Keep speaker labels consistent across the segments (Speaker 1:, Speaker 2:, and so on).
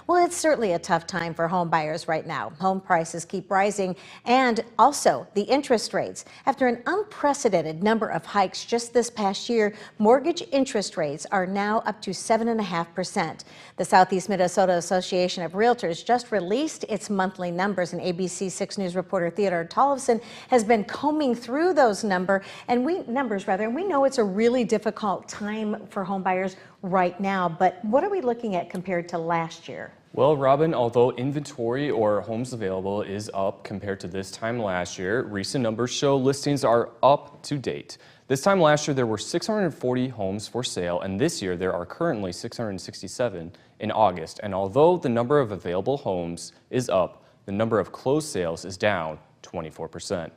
Speaker 1: Well, it's certainly a tough time for home buyers right now. Home prices keep rising, and also the interest rates. After an unprecedented number of hikes just this past year, mortgage interest rates are now up to 7.5%. The Southeast Minnesota Association of Realtors just released its monthly numbers, and ABC 6 News reporter Theodore Tollefson has been combing through those numbers, and we know it's a really difficult time for home buyers right now, but what are we looking at compared to last year?
Speaker 2: Well, Robin, although inventory or homes available is up compared to this time last year, recent numbers show listings are up to date. This time last year, there were 640 homes for sale, and this year there are currently 667 in August. And although the number of available homes is up, the number of closed sales is down 24%.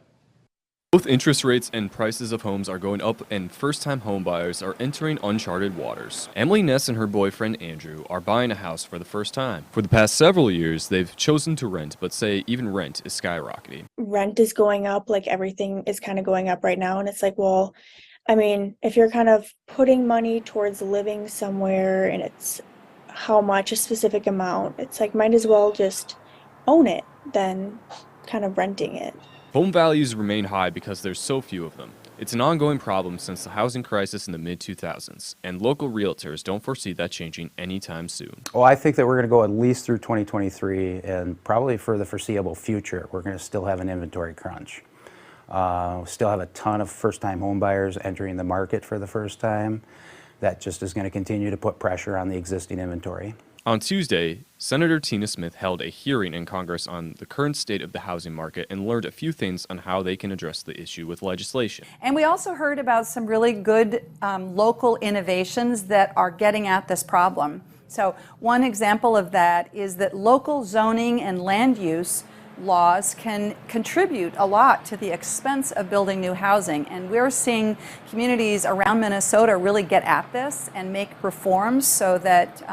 Speaker 2: Both interest rates and prices of homes are going up, and first-time home buyers are entering uncharted waters. Emily Ness and her boyfriend Andrew are buying a house for the first time. For the past several years, they've chosen to rent, but say even rent is skyrocketing.
Speaker 3: Rent is going up, like everything is kind of going up right now, and it's like, well, I mean, if you're kind of putting money towards living somewhere and it's how much, a specific amount, it's like might as well just own it than kind of renting it.
Speaker 2: Home values remain high because there's so few of them. It's an ongoing problem since the housing crisis in the mid-2000s, and local realtors don't foresee that changing anytime soon.
Speaker 4: Well, I think that we're going to go at least through 2023, and probably for the foreseeable future, we're going to still have an inventory crunch. Still have a ton of first-time home buyers entering the market for the first time. That just is going to continue to put pressure on the existing inventory.
Speaker 2: On Tuesday, Senator Tina Smith held a hearing in Congress on the current state of the housing market and learned a few things on how they can address the issue with legislation.
Speaker 5: And we also heard about some really good local innovations that are getting at this problem. So one example of that is that local zoning and land use laws can contribute a lot to the expense of building new housing. And we're seeing communities around Minnesota really get at this and make reforms so that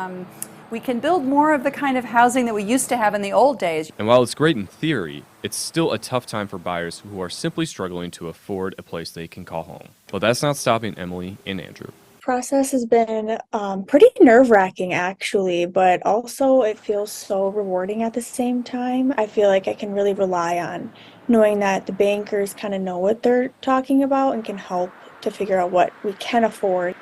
Speaker 5: we can build more of the kind of housing that we used to have in the old days.
Speaker 2: And while it's great in theory, it's still a tough time for buyers who are simply struggling to afford a place they can call home. But that's not stopping Emily and Andrew.
Speaker 3: Process has been pretty nerve-wracking actually, but also it feels so rewarding at the same time. I feel like I can really rely on knowing that the bankers kind of know what they're talking about and can help to figure out what we can afford.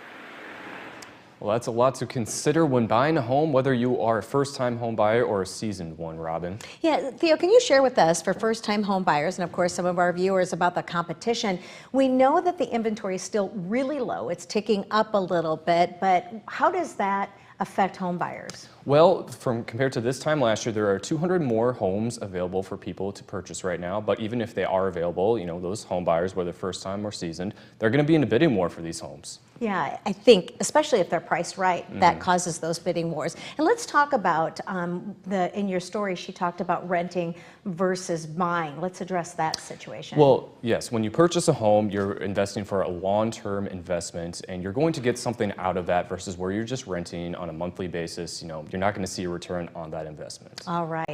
Speaker 2: Well, that's a lot to consider when buying a home, whether you are a first-time home buyer or a seasoned one, Robin.
Speaker 1: Yeah, Theo, can you share with us, for first-time home buyers and of course some of our viewers, about the competition? We know that the inventory is still really low. It's ticking up a little bit, but how does that affect home buyers?
Speaker 2: Well, compared to this time last year, there are 200 more homes available for people to purchase right now. But even if they are available, those home buyers, whether first time or seasoned, they're going to be in a bidding war for these homes.
Speaker 1: Yeah, I think, especially if they're priced right, that causes those bidding wars. And let's talk about, in your story, she talked about renting versus buying. Let's address that situation.
Speaker 2: Well, yes, when you purchase a home, you're investing for a long-term investment, and you're going to get something out of that versus where you're just renting on a monthly basis. You're not going to see a return on that investment.
Speaker 1: All right.